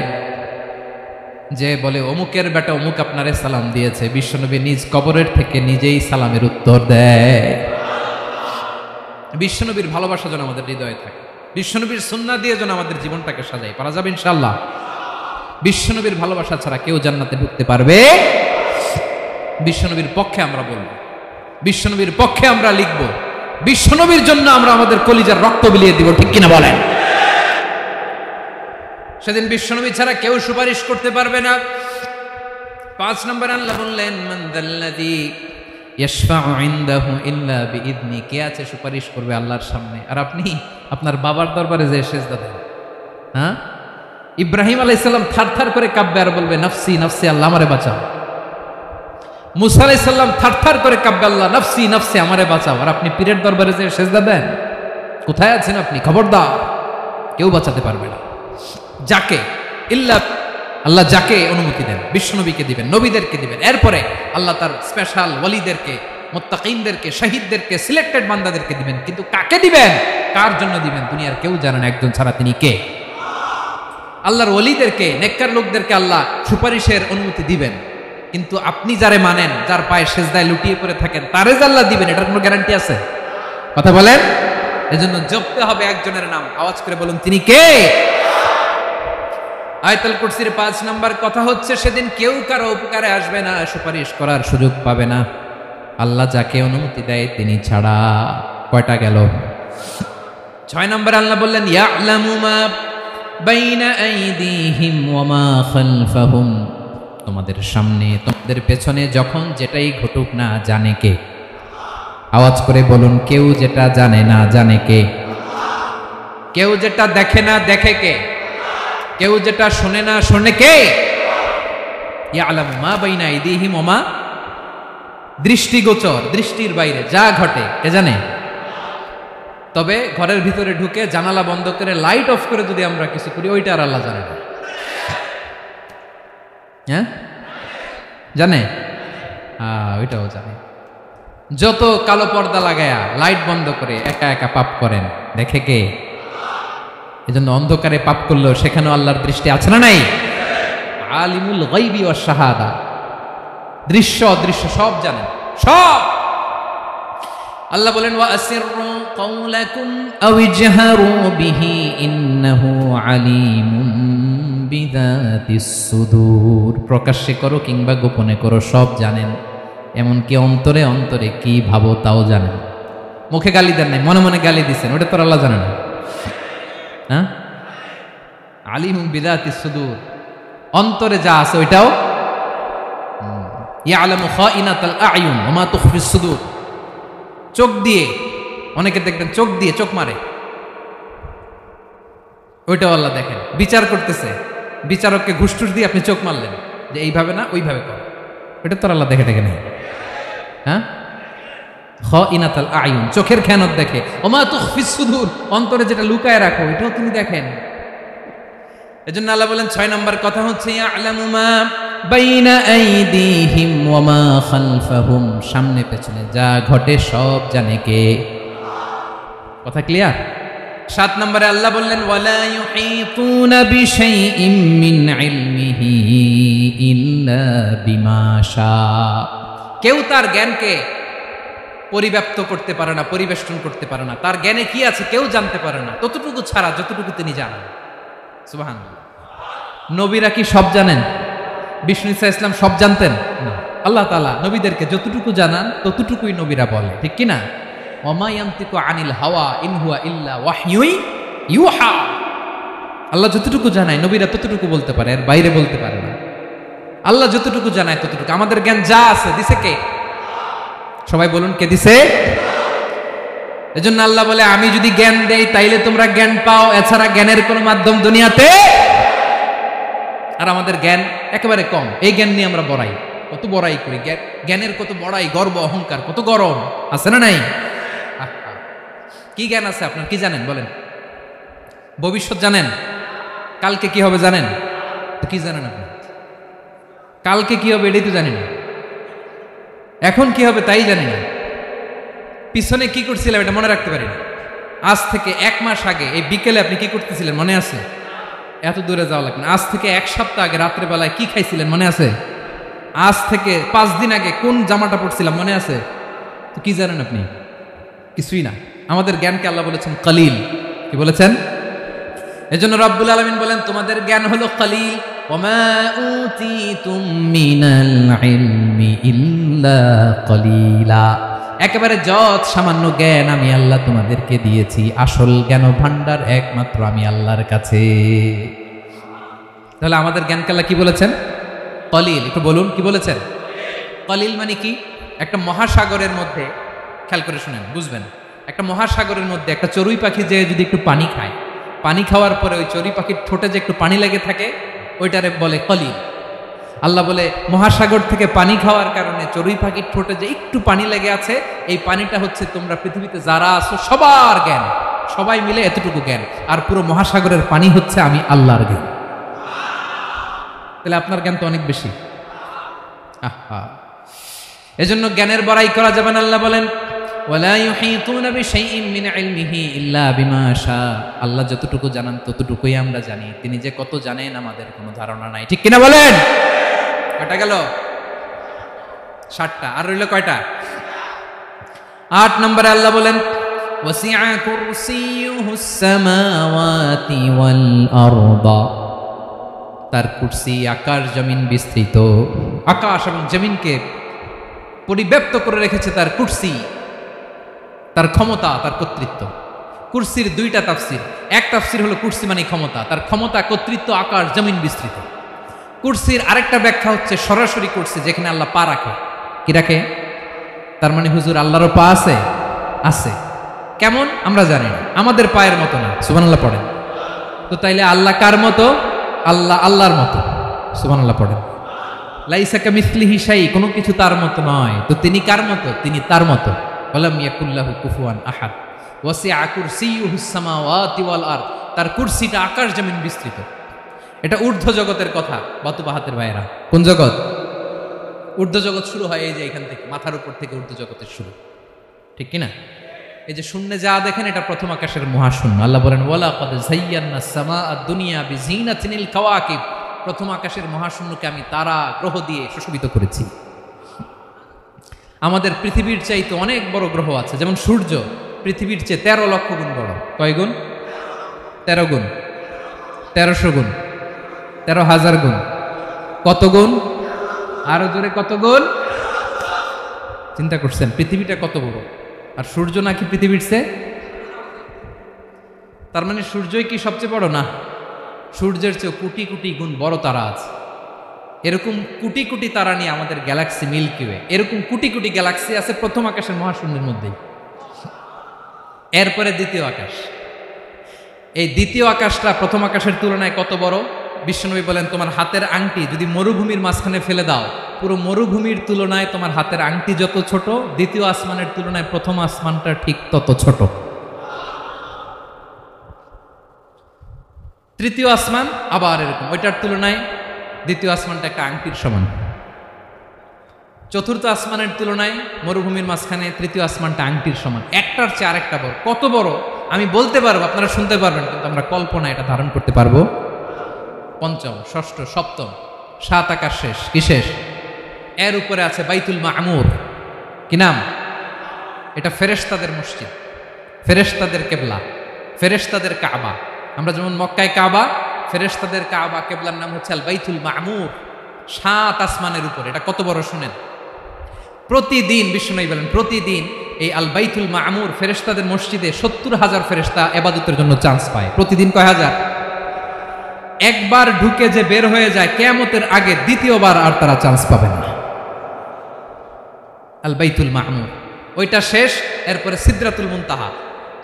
যে বলে অমুকের বেটা অমুক আপনারে সালাম দিয়েছে। বিশ্বনবী নিজ কবরের থেকে নিজেই সালামের উত্তর দেয়। বিশ্বনবীর ভালোবাসা যেন আমাদের হৃদয়ে থাকে, বিশ্বনবীর সুন্নাহ দিয়ে যেন আমাদের জীবনটাকে সাজাই। পারা যাবে ইনশাআল্লাহ। বিশ্বনবীর ভালোবাসা ছাড়া কেউ জান্নাতে ঢুকতে পারবে? বিশ্বনবীর পক্ষে আমরা বলবো, বিশ্বনবীর পক্ষে আমরা লিখবো, বিশ্বনবীর জন্য আমরা আমাদের কলিজার রক্ত বিলিয়ে দিব, ঠিক কিনা বলেন? সেদিন বিশ্বনবী ছাড়া কেউ সুপারিশ করতে পারবে না। 5 নম্বর আল্লাহ বললেন মান যাল্লাযী ইয়াশফাউ ইনদাহু ইল্লা বিইذনি, কে আছে সুপারিশ করবে আল্লাহর সামনে আর আপনি আপনার বাবার দরবারে যে সেজদা দেন। হ্যাঁ, ইব্রাহিম আলাইহিস সালাম থারথার করে কাঁপবে আর বলবে নাফসি নাফসি, আল্লাহ আমারে বাঁচাও। মুসা আলাইহিস সালাম থারথার করে কাঁপবে, আল্লাহ নাফসি নাফসি, আমারে বাঁচাও। আর আপনি পীরের দরবারে যে সেজদা দেন। কোথায় আছেন আপনি? খবরদার, কেউ বাঁচাতে পারবে না। যাকে ইল্লা আল্লাহ যাকে অনুমতি দেন, বিশ্বনবীকে দিবেন, নবীদেরকে দিবেন, এরপরে আল্লাহ তার স্পেশাল ওয়ালিদেরকে, মুত্তাকিনদেরকে, শহীদদেরকে, সিলেক্টেড বান্দাদেরকে দিবেন। কিন্তু কাকে দিবেন, কার জন্য দিবেন, দুনিয়ার কেউ জানে না একজন ছাড়া, তিনি কে? আল্লাহর ওয়ালিদেরকে, নেককার লোকদেরকে আল্লাহ সুপারিশের অনুমতি দিবেন, কিন্তু আপনি যারে মানেন, যার পায়ে সেজদায় লুটিয়ে পড়ে থাকেন, তারে যে আল্লাহ দিবেন, এটার কোনো গ্যারান্টি আছে? কথা বলেন। এজন্য জপতে হবে একজনের নাম, আওয়াজ করে বলুন তিনি কে? আয়াতুল কুরসির 5 নাম্বার কথা হচ্ছে সেদিন কেউ কারো উপকারে আসবে না, সুপারিশ করার সুযোগ পাবে না, আল্লাহ যাকে অনুমতি দেয় তিনি ছাড়া। কয়টা গেল? 6 নম্বর আল্লাহ বললেন ইয়ালামু মা বাইনা আইদিহিম ওয়া মা খালফাহুম, তোমাদের সামনে তোমাদের পেছনে যখন যেটাই ঘটুক না জানে কে? আওয়াজ করে বলুন, কেউ যেটা জানে না জানে কে? কেউ যেটা দেখে না দেখে কে? কেউ যেটা শোনে না শোনে কে? ইয়ালামু মা বাইনা আইদিহিম ওয়া মা, দৃষ্টিগোচর, দৃষ্টির বাইরে যা ঘটে কে জানে? তবে ঘরের ভিতরে ঢুকে জানালা বন্ধ করে লাইট অফ করে যদি আমরা কিছু করি, ওইটা আর আল্লাহ জানে না। হ্যাঁ, জানে? ওইটাও জানে। যত কালো পর্দা লাগায়া লাইট বন্ধ করে একা একা পাপ করেন, দেখে কে? এজন্য অন্ধকারে পাপ করলেও সেখানেও আল্লাহর দৃষ্টি আছে না নাই? আলিমুল গায়বি ওয়াশ শাহাদা, দৃশ্য অদৃশ্য সব জানেন, সব। আল্লাহ বলেন ওয়া আসিররু কাওলাকুম আও ইজহারু বিহি ইন্নাহু আলিমুম বিযাতিস সুদূর, প্রকাশ্যে করো কিংবা গোপনে করো সব জানেন, এমনকি অন্তরে অন্তরে কি ভাবো তাও জানেন। মুখে গালি দেন নাই, মনে মনে গালি দিচ্ছেন, ওটা তো আল্লাহ জানে না। হ্যাঁ, আলিমুম বিযাতিস সুদূর, অন্তরে যা আছে ওইটাও। ইয়ালামু খাইনাতাল আ'য়ুন ওয়া মা তুখফিস সুদূর, চোখ দিয়ে, অনেকে দেখবেন চোখ দিয়ে চোখ মারে, ওইটাও আল্লাহ দেখেন। বিচার করতেছে, বিচারককে ঘুষ টুস দিয়ে আপনি চোখ মারলেন যে এইভাবে না ওইভাবে কর, ওইটা তো আল্লাহ দেখে দেখে নেই। হ্যাঁ, খাইনাতাল আ'য়ুন, চোখের খেয়ানত দেখে। ওয়া মা তুখফিস সুদূর, অন্তরে যেটা লুকায় রাখো এটাও তিনি দেখেন। এজন্য আল্লাহ বলেন 6 নম্বর কথা হচ্ছে ইয়ালামু মা বাইনা আইদিহিম ওয়া মা খালফাহুম, সামনে পেছনে যা ঘটে সব জানে কে? কথা ক্লিয়ার? 7 নম্বরে আল্লাহ বললেন ওয়ালা ইউহিতুনা বিশাইইম মিন ইলমিহি ইল্লা বিমা শা, কেউ তার জ্ঞানকে পরিব্যাপ্ত করতে পারে না, পরিবেষ্টন করতে পারে না। তার জ্ঞানে কি আছে কেউ জানতে পারে না, ততটুকু ছাড়া যতটুকু তিনি জানেন। সুবহানাল্লাহ। নবীরা কি সব জানেন? বিষ্ণু ঈসা ইসলাম সব জানতেন না। আল্লাহ তাআলা নবীদেরকে যতটুকু জানান ততটুকুই নবীরা বলে, ঠিক কি না? ওয়া মা ইয়ানতিকু আনিল হাওয়া ইন হুয়া ইল্লা ওয়াহয়ুন ইউহা, আল্লাহ যতটুকু জানায় নবীরা ততটুকু বলতে পারে, এর বাইরে বলতে পারে না। আল্লাহ যতটুকু জানায় ততটুকু। আমাদের জ্ঞান যা আছে দিছে কে? সবাই বলুন কে দিছে? এজন্য আল্লাহ বলে আমি যদি জ্ঞান দেই তাইলে তোমরা জ্ঞান পাও, এছাড়া জ্ঞানের কোনো মাধ্যম দুনিয়াতে। আর আমাদের জ্ঞান একেবারে কম, এই জ্ঞান নিয়ে আমরা বড়াই, কত বড়াই করি, জ্ঞানের কত বড়াই, গর্ব অহংকার, কত গরম আছে না নাই? কি জ্ঞান আছে আপনার? কি জানেন বলেন? ভবিষ্যৎ জানেন? কালকে কি হবে জানেন? কি জানেন আপনি? কালকে কি হবে এটাই তো জানি না, এখন কি হবে তাই জানি না, পিছনে কি করছিলাম এটা মনে রাখতে পারি না। আজ থেকে 1 মাস আগে এই বিকেলে আপনি কি করতেছিলেন মনে আছে? এত দূরে যাওয়া লাগবে না। আজ থেকে 1 সপ্তাহ আগে রাত্রেবেলায় কি খাইছিলেন মনে আছে? আজ থেকে 5 দিন আগে কোন জামাটা পরছিলাম মনে আছে? তো কি জানেন আপনি? কিছুই না। আমাদের জ্ঞানকে আল্লাহ বলেছেন কলিল। কি বলেছেন? এজন্য রব্বুল আলামিন বলেন তোমাদের জ্ঞান হলো কলিল। ওমা উতিতুম মিনাল ইলমি ইল্লা কলিলা, একেবারে যত সামান্য জ্ঞান আমি আল্লাহ তোমাদেরকে দিয়েছি, আসল জ্ঞান ভান্ডার একমাত্র আমি আল্লাহর কাছে। তাহলে আমাদের জ্ঞানকে আল্লাহ কি বলেছেন? কলিল। একটু বলুন কি বলেছেন? কলিল মানে কি? একটা মহাসাগরের মধ্যে, খেয়াল করে শুনেন বুঝবেন, একটা মহাসাগরের মধ্যে একটা চড়ুই পাখি যে যদি একটু পানি খায়, পানি খাওয়ার পরে ওই চড়ুই পাখির ঠোঁটে যে একটু পানি লেগে থাকে ওইটারে বলে কলিল। আল্লাহ বলে মহাসাগর থেকে পানি খাওয়ার কারণে চড়ুই পাখির ঠোঁটে যে একটু পানি লেগে আছে, এই পানিটা হচ্ছে তোমরা পৃথিবীতে যারা আছো সবার জ্ঞান, সবাই মিলে এতটুকু জ্ঞান, আর পুরো মহাসাগরের পানি হচ্ছে আমি আল্লাহর জ্ঞান। তাহলে আপনার জ্ঞান তো অনেক বেশি। আহা, এজন্য জ্ঞানের বড়াই করা যাবে না। আল্লাহ বলেন ওয়ালা ইউহিতুনা বিশাইইন মিন ইলমিহি ইল্লা বিমা শা। আল্লাহ যতটুকু জানান ততটুকুই আমরা জানি, তিনি যে কত জানেন আমাদের কোনো ধারণা নাই। ঠিক কিনা বলেন? কয়টা গেল? 7টা। আর রইল কয়টা? 8 নম্বরে আল্লাহ বলেন ওয়াসিআ কুরসিয়ুহুস সামাওয়াতি ওয়াল আরদা। তার কুরসি আকাশ জমিন বিস্তৃত, আকাশ এবং জমিনকে পরিব্যাপ্ত করে রেখেছে তার কুরসি, তার ক্ষমতা, তার কর্তৃত্ব। কুরসির 2টা তাফসির। এক তাফসির হলো কুরসি মানে ক্ষমতা, তার ক্ষমতা, কর্তৃত্ব, আকাশ জমিন বিস্তৃত। কুরসির আরেকটা ব্যাখ্যা হচ্ছে সরাসরি কুরসি, যেখানে আল্লাহ পা রাখে। কি রাখে? তার মানে হুজুর আল্লাহরও পা আছে? আছে। কেমন আমরা জানি না, আমাদের পায়ের মতো না। সুবহানাল্লাহ পড়েন তো। তাইলে আল্লাহ কার মতো? আল্লাহ আল্লাহর মতো। সুবহানাল্লাহ পড়েন। লাইসা কামিসলিহি শাই, কোনো কিছু তার মতো নয়। তো তিনি কার মতো? তিনি তার মতো। ওয়ালাম ইয়াকুল্লাহু কুফুয়ান আহাদ। ওয়াসিআ কুরসিয়ুহুস সামাওয়াতি ওয়াল আরদ। তার কুরসিটা আকাশ জমিন বিস্তৃত। এটা ঊর্ধ্ব জগতের কথা বাতুবাহাতের ভাইয়েরা। কোন জগৎ? ঊর্ধ্ব জগৎ শুরু হয় এই যে এখান থেকে, মাথার উপর থেকে ঊর্ধ্ব জগতের শুরু। ঠিক কিনা? এই যে শূন্যে যা দেখেন এটা প্রথম আকাশের মহাশূন্য। আল্লাহ বলেন ওয়ালাকাদ যায়্যানাস সামাআদ দুনিয়া বিজিনাতিল কাওয়াকিব। প্রথম আকাশের মহাশূন্যকে আমি তারা গ্রহ দিয়ে সুশোভিত করেছি। আমাদের পৃথিবীর চাইতে অনেক বড় গ্রহ আছে, যেমন সূর্য পৃথিবীর চেয়ে 13 লক্ষ গুণ বড়। কয় গুণ? 13 গুণ, 1300 গুণ, 13,000 গুণ। কত গুণ? আরো জোরে কত গুণ? চিন্তা করছেন পৃথিবীটা কত বড়, আর সূর্য নাকি পৃথিবীর চেয়ে? তার মানে সূর্যই কি সবচেয়ে বড়? না, সূর্যের চেয়ে কোটি কোটি গুণ বড় তারা আছে। এরকম কোটি কোটি তারা নিয়ে আমাদের গ্যালাক্সি মিল্কি ওয়ে। এরকম কোটি কোটি গ্যালাক্সি আছে প্রথম আকাশের মহাশূন্যের মধ্যেই। এরপরে দ্বিতীয় আকাশ। এই দ্বিতীয় আকাশটা প্রথম আকাশের তুলনায় কত বড়? বিশ্বনবী বলেন তোমার হাতের আংটি যদি মরুভূমির মাঝখানে ফেলে দাও, পুরো মরুভূমির তুলনায় তোমার হাতের আংটি যত ছোট, দ্বিতীয় আসমানের তুলনায় প্রথম আসমানটা ঠিক তত ছোট। তৃতীয় আসমান আবার এরকম, ওইটার তুলনায় দ্বিতীয় আসমানটা একটা আংটির সমান। চতুর্থ আসমানের তুলনায় মরুভূমির মাঝখানে তৃতীয় আসমানটা আংটির সমান। একটার চেয়ে আরেকটা বড়। কত বড় আমি বলতে পারবো, আপনারা শুনতে পারবেন, কিন্তু আমরা কল্পনা এটা ধারণ করতে পারবো। পঞ্চম, ষষ্ঠ, সপ্তম, 7 আকাশ শেষ। কি শেষ? এর উপরে আছে বাইতুল মামুর। কি নাম? এটা ফেরেশতাদের মসজিদ, ফেরেশতাদের কেবলা, ফেরেশতাদের কাবা। আমরা যেমন মক্কায় কাবা, ফেরেশতাদের কাবা, কেবলার নাম হচ্ছে আল বাইতুল মামুর। 7 আসমানের উপরে। এটা কত বড় শুনেন। প্রতিদিন বিশ্বনবী বলেন প্রতিদিন এই আল বাইতুল মামুর ফেরেশতাদের মসজিদে 70,000 ফেরেশতা ইবাদতের জন্য চান্স পায়। প্রতিদিন কয় হাজার? একবার ঢুকে যে বের হয়ে যায় কিয়ামতের আগে দ্বিতীয়বার আর তারা চান্স পাবে না। আল বাইতুল মামুর ওইটা শেষ। এরপরে সিদরাতুল মুনতাহা।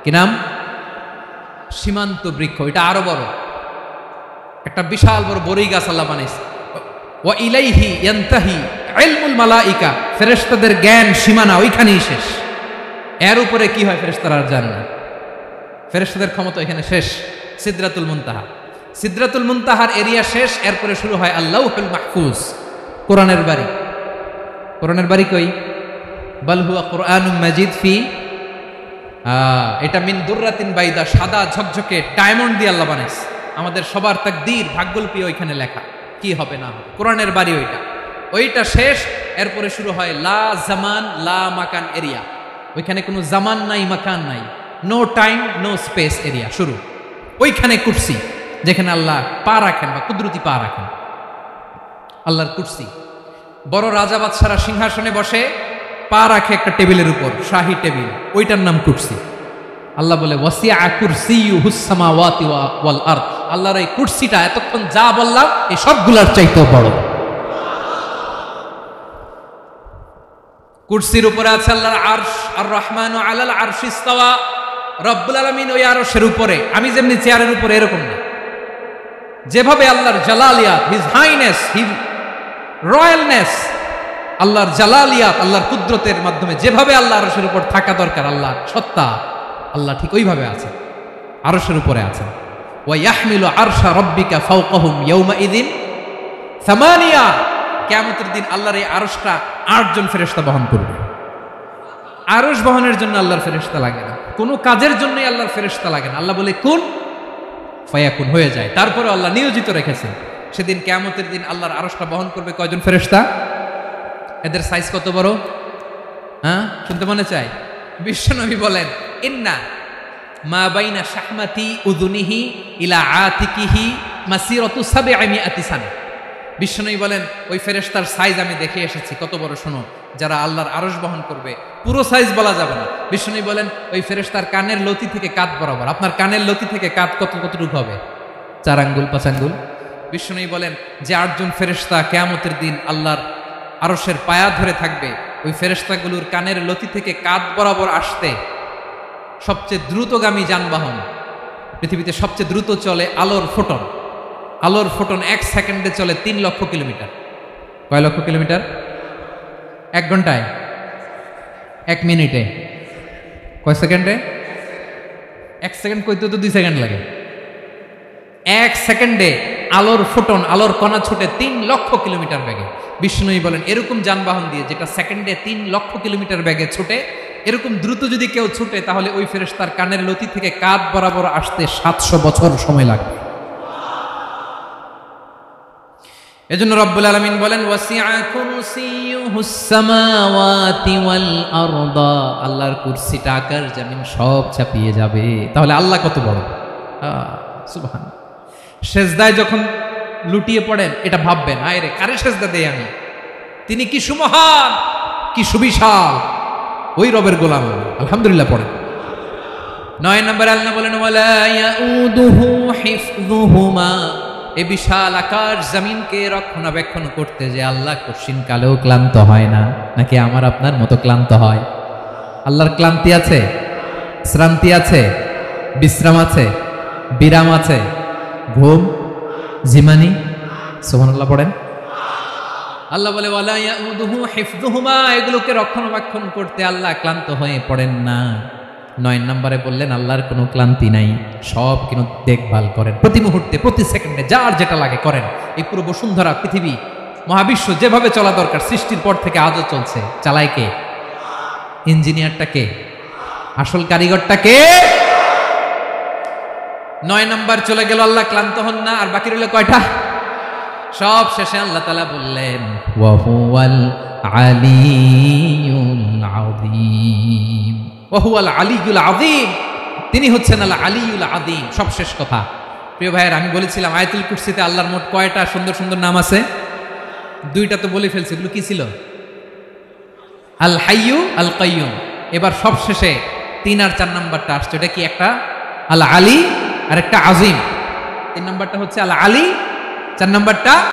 কি নাম? সীমান্ত বৃক্ষ। এটা আরো বড়, একটা বিশাল বড় বড়ই গাছ আল্লাহ বানাইছে। ওয়া ইলাইহি ইয়ানতাহি ইলমুল মালাইকা। ফেরেশতাদের জ্ঞান সীমানা ওইখানেই শেষ। এর উপরে কি হয় ফেরেশতারা আর জানে না। ফেরেশতাদের ক্ষমতা এখানে শেষ। সিদরাতুল মুনতাহা। সিদরাতুল মুনতাহার এরিয়া শেষ। এরপরে শুরু হয় আল্লাহুল মাহফুজ, কোরআনের বাড়ি। কোরআনের বাড়ি কই? বাল হুয়া কুরআনুম মাজিদ ফি, এটা মিন দুররাতিন বাইদা, সাদা ঝকঝকে ডায়মন্ড দিয়ে আল্লাহ বানাইছে। আমাদের সবার তাকদীর, ভাগ্যলিপি ওইখানে লেখা, কি হবে না হবে। কোরআনের বাড়ি ওইটা। ওইটা শেষ। এরপরে শুরু হয় লা জামান লা মাকান এরিয়া। ওইখানে কোনো জামান নাই, মাকান নাই, no time no space area শুরু। ওইখানে কুরসি, যেখানে আল্লাহ পা রাখেন বা কুদরতি পা রাখেন। আল্লাহর কুরসি। বড় রাজা বাদশারা সিংহাসনে বসে পা রাখে একটা টেবিলের উপর, শাহী টেবিল, ওইটার নাম কুরসি। আল্লাহ বলে ওয়াসিআ কুরসিয়ুহুস সামাওয়াতি ওয়াল আরদ। আল্লাহর এই কুরসিটা এতক্ষণ যা বললাম এই সবগুলার চাইতেও বড়। কুরসির উপরে আছে আল্লাহর আরশ, আর রহমানু আলাল আরশি ইস্তাওয়া। রব্বুল আলামিন ওই আরশের উপরে, আমি যেমনি চেয়ারের উপরে এরকম না। যেভাবে আল্লাহর জালালিয়াত, হিজ হাইনেস, হিজ রয়্যালনেস, আল্লাহর জালালিয়াত, আল্লাহর কুদরতের মাধ্যমে যেভাবে আল্লাহ আরশের উপর থাকা দরকার, আল্লাহর সত্তা, আল্লাহ ঠিক ওইভাবে আছে, আরশের উপরে আছেন। ওয়া ইয়াহমিলু আরশা রাব্বিকা ফাওকাহুম ইয়াওমাইযিন সামানিয়া। কিয়ামতের দিন আল্লাহর এই আরশটা 8 জন ফেরেশতা বহন করবে। আরশ বহনের জন্য আল্লাহর ফেরেশতা লাগে না, কোনো কাজের জন্যই আল্লাহর ফেরেশতা লাগে না। আল্লাহ বলে কুন ফায়াকুন, হয়ে যায়। তারপরে আল্লাহ নিয়োজিত রেখেছেন। সেদিন কিয়ামতের দিন আল্লাহর আরশটা বহন করবে কয়জন ফেরেশতা? এদের সাইজ কত বড়? হ্যাঁ, শুনতে মনে চায়? বিশ্বনবী বলেন ইন্না মা বাইনা শাহমাতি উযুনিহি ইলা আতিকিহি মাসিরাতু 700 সানা। বিশ্বনবী বলেন ওই ফেরেশতার সাইজ আমি দেখে এসেছি। কত বড় শোনো, যারা আল্লাহর আরশ বহন করবে, পুরো সাইজ বলা যাবে না। বিশ্বনবী বলেন ওই ফেরেশতার কানের লতি থেকে কাঁধ বরাবর। আপনার কানের লতি থেকে কাঁধ কতটুকু হবে? 4 আঙ্গুল 5 আঙ্গুল। বিশ্বনবী বলেন যে 8 জন ফেরেশতা কিয়ামতের দিন আল্লাহর আরশের পায়া ধরে থাকবে, ওই ফেরেশতাগুলোর কানের লতি থেকে কাঁধ বরাবর আসতে সবচেয়ে দ্রুতগামী যানবাহন, পৃথিবীতে সবচেয়ে দ্রুত চলে আলোর ফোটন। আলোর ফোটন 1 সেকেন্ডে চলে 3 লক্ষ কিলোমিটার। কয় লক্ষ কিলোমিটার? 1 ঘন্টায়? 1 মিনিটে? কয় সেকেন্ডে? 1 সেকেন্ড কইতে তো 2 সেকেন্ড লাগে। 1 সেকেন্ডে আলোর ফোটন, আলোর কণা ছুটে 3 লক্ষ কিলোমিটার বেগে। বিষ্ণুই বলেন এরকম যানবাহন দিয়ে, যেটা সেকেন্ডে 3 লক্ষ কিলোমিটার বেগে ছুটে, এরকম দ্রুত যদি কেউ ছুটে, তাহলে ওই ফেরেশতার কানের লতি থেকে কাঁধ বরাবর আসতে 700 বছর সময় লাগবে। এজন্য রব্বুল আলামিন বলেন ওয়াসিআ কুরসিয়ুহুস সামাওয়াতি ওয়াল আরদা। আল্লাহর কুরসিটা আকাশ জমিন সব চাপিয়ে যাবে। তাহলে আল্লাহ কত বড়! সুবহান। সেজদায় যখন লুটিয়ে পড়েন এটা ভাববেন, আয় রে কারে সেজদা দেই আমি, তিনি কি সুমহান, কি সুবিশাল, ওই রবের গোলাম। আলহামদুলিল্লাহ পড়েন। 9 নম্বরে আল্লাহ বলেন ওয়ালা ইয়াউদুহু হিফযুহুমা। এই বিশাল আকাশ জমিনকে রক্ষণাবেক্ষণ করতে যে আল্লাহ কঠিন কালেও ক্লান্ত হয় না, নাকি আমার আপনার মতো ক্লান্ত হয়? আল্লাহর ক্লান্তি আছে, শ্রান্তি আছে, বিশ্রাম আছে, বিরাম আছে, ঘুম, জিমানি? সুবহানাল্লাহ পড়েন। আল্লাহ বলে ওয়ালা ইয়াউদুহু হিফযুহুমা, এগুলোকে রক্ষণাবেক্ষণ করতে আল্লাহ ক্লান্ত হয়ে পড়েন না। 9 নম্বরে বললেন আল্লাহর কোনো ক্লান্তি নাই, সব কিন্তু দেখভাল করেন, প্রতি মুহূর্তে প্রতি সেকেন্ডে যার যেটা লাগে করেন। এই পুরো বসুন্ধরা, পৃথিবী, মহাবিশ্ব যেভাবে চলা দরকার সৃষ্টির পর থেকে আজও চলছে। চালায় কে? ইঞ্জিনিয়ারটা কে? আসল কারিগরটা কে? 9 নম্বর চলে গেল, আল্লাহ ক্লান্ত হন না। আর বাকি রইল কয়টা? সব শেষে আল্লাহ তাআলা বললেন ওয়া হুয়াল আলিয়ুল আযীম। ওয়া হুয়াল আলিয়ুল আযীম, তিনি হচ্ছেন আল আলিয়ুল আযীম। সব শেষ কথা। প্রিয় ভাইয়ের, আমি বলেছিলাম আয়াতুল কুরসিতে আল্লাহর মোট কয়টা সুন্দর সুন্দর নাম আছে? 2টা তো বলে ফেলছি। এগুলো কি ছিল? আল হাইয়ু, আল কাইয়ুম। এবার সব শেষে 3 আর 4 নাম্বারটা আসছে। এটা কি? একটা আল আলী আর একটা আজিম। 3 নাম্বারটা হচ্ছে আল আলী, 4 নাম্বারটা